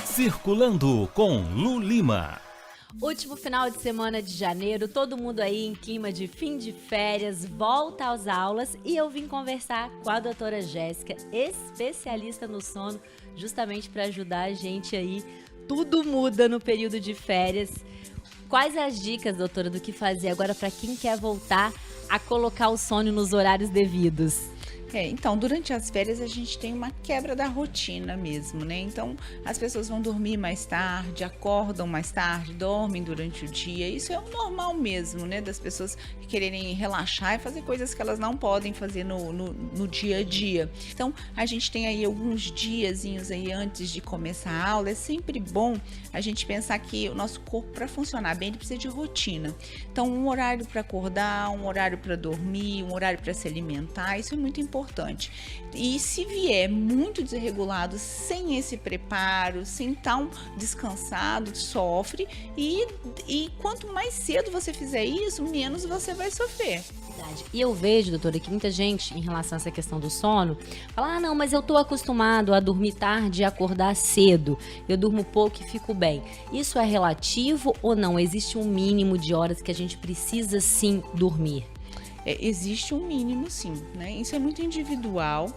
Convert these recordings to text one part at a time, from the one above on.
Circulando com Lu Lima. Último final de semana de janeiro, todo mundo aí em clima de fim de férias, volta às aulas e eu vim conversar com a doutora Jéssica, especialista no sono, justamente para ajudar a gente aí. Tudo muda no período de férias. Quais as dicas, doutora, do que fazer agora para quem quer voltar a colocar o sono nos horários devidos? Então, durante as férias a gente tem uma quebra da rotina mesmo, né? Então, as pessoas vão dormir mais tarde, acordam mais tarde, dormem durante o dia. Isso é o normal mesmo, né? Das pessoas quererem relaxar e fazer coisas que elas não podem fazer no dia a dia. Então, a gente tem aí alguns diazinhos aí antes de começar a aula. É sempre bom a gente pensar que o nosso corpo, para funcionar bem, ele precisa de rotina. Então, um horário para acordar, um horário para dormir, um horário para se alimentar, isso é muito importante. E se vier muito desregulado, sem esse preparo, sem estar descansado, sofre. E quanto mais cedo você fizer isso, menos você vai sofrer. Verdade. E eu vejo, doutora, que muita gente, em relação a essa questão do sono, fala, não, mas eu tô acostumado a dormir tarde e acordar cedo. Eu durmo pouco e fico bem. Isso é relativo ou não? Existe um mínimo de horas que a gente precisa sim dormir? Existe um mínimo, sim, né? Isso é muito individual,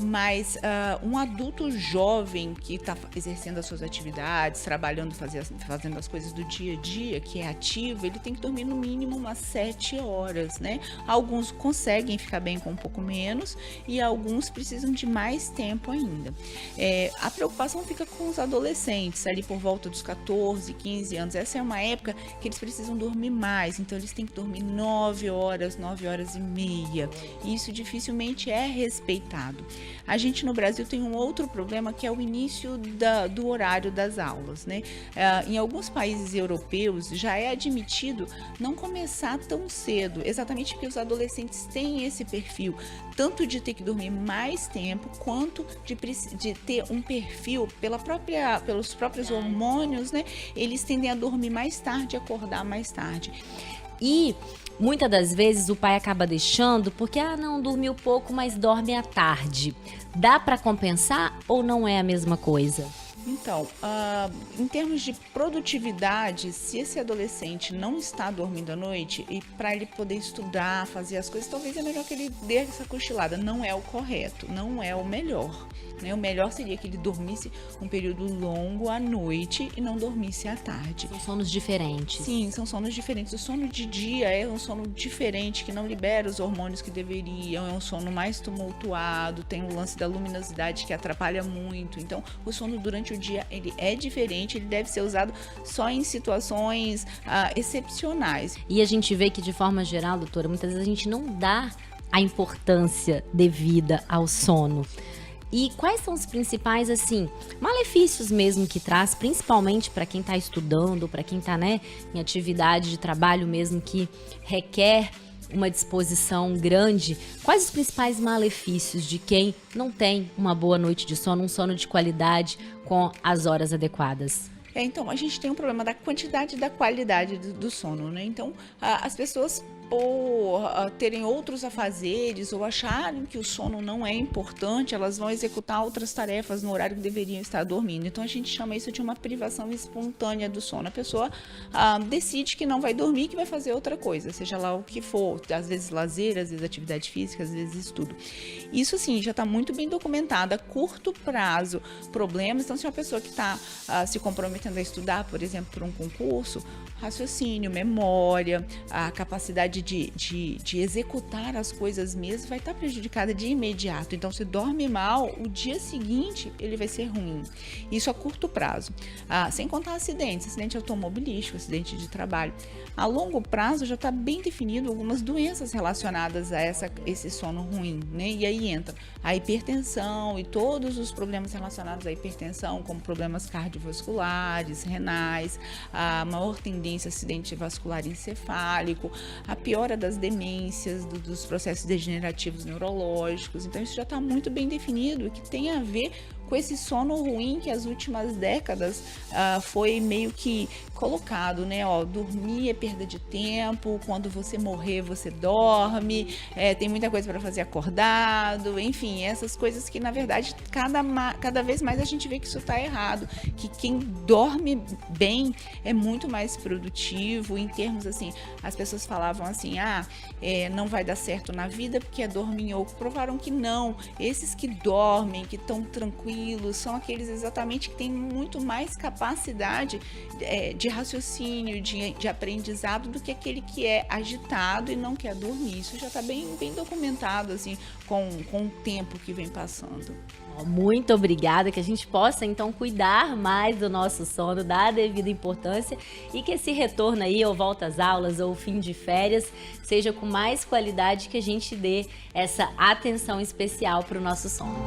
mas um adulto jovem que está exercendo as suas atividades, trabalhando, fazendo as coisas do dia a dia, que é ativo, ele tem que dormir no mínimo umas 7 horas, né? Alguns conseguem ficar bem com um pouco menos e alguns precisam de mais tempo ainda. A preocupação fica com os adolescentes, ali por volta dos 14, 15 anos. Essa é uma época que eles precisam dormir mais, então eles têm que dormir 9 horas, 9 horas e meia. E isso dificilmente é respeitado. A gente no Brasil tem um outro problema que é o início do horário das aulas, né? Em alguns países europeus já é admitido não começar tão cedo, exatamente porque os adolescentes têm esse perfil, tanto de ter que dormir mais tempo, quanto de ter um perfil pelos próprios hormônios, né? Eles tendem a dormir mais tarde e acordar mais tarde. E muitas das vezes o pai acaba deixando porque, não, dormiu pouco, mas dorme à tarde. Dá para compensar ou não é a mesma coisa? Então, em termos de produtividade, se esse adolescente não está dormindo à noite, e para ele poder estudar, fazer as coisas, talvez é melhor que ele dê essa cochilada. Não é o correto, não é o melhor, né? O melhor seria que ele dormisse um período longo à noite e não dormisse à tarde. São sonos diferentes. Sim, são sonos diferentes. O sono de dia é um sono diferente, que não libera os hormônios que deveriam, é um sono mais tumultuado, tem o lance da luminosidade que atrapalha muito. Então, o sono durante o dia ele é diferente, ele deve ser usado só em situações excepcionais. E a gente vê que, de forma geral, doutora, muitas vezes a gente não dá a importância devida ao sono. E quais são os principais, malefícios mesmo que traz, principalmente para quem está estudando, para quem está, em atividade de trabalho mesmo que requer uma disposição grande? Quais os principais malefícios de quem não tem uma boa noite de sono, um sono de qualidade com as horas adequadas? Então, a gente tem um problema da quantidade e da qualidade do sono, né? Então, as pessoas, por terem outros afazeres ou acharem que o sono não é importante, elas vão executar outras tarefas no horário que deveriam estar dormindo. Então, a gente chama isso de uma privação espontânea do sono. A pessoa decide que não vai dormir, que vai fazer outra coisa, seja lá o que for. Às vezes lazer, às vezes atividade física, às vezes estudo. Isso, sim, já está muito bem documentado. A curto prazo, problemas. Então, se uma pessoa que está se comprometendo a estudar, por exemplo, para um concurso, raciocínio, memória, a capacidade de executar as coisas mesmo vai estar prejudicada de imediato. Então, se dorme mal, o dia seguinte ele vai ser ruim. Isso a curto prazo. Sem contar acidente automobilístico, acidente de trabalho. A longo prazo já está bem definido algumas doenças relacionadas a esse sono ruim, né? E aí entra a hipertensão e todos os problemas relacionados à hipertensão, como problemas cardiovasculares, renais, a maior tendência a acidente vascular encefálico, a piora das demências, dos processos degenerativos neurológicos. Então, isso já está muito bem definido, que tem a ver com esse sono ruim que as últimas décadas foi meio que colocado, né? Ó, dormir é perda de tempo, quando você morrer você dorme, tem muita coisa para fazer acordado, enfim, essas coisas que na verdade cada vez mais a gente vê que isso está errado, que quem dorme bem é muito mais produtivo, em termos assim, as pessoas falavam assim, não vai dar certo na vida porque é dorminhoco, provaram que não, esses que dormem, que estão tranquilos, são aqueles exatamente que têm muito mais capacidade de raciocínio, de aprendizado do que aquele que é agitado e não quer dormir. Isso já está bem documentado assim, com o tempo que vem passando. Muito obrigada, que a gente possa então cuidar mais do nosso sono, dar a devida importância e que esse retorno aí, ou volta às aulas, ou fim de férias, seja com mais qualidade, que a gente dê essa atenção especial para o nosso sono.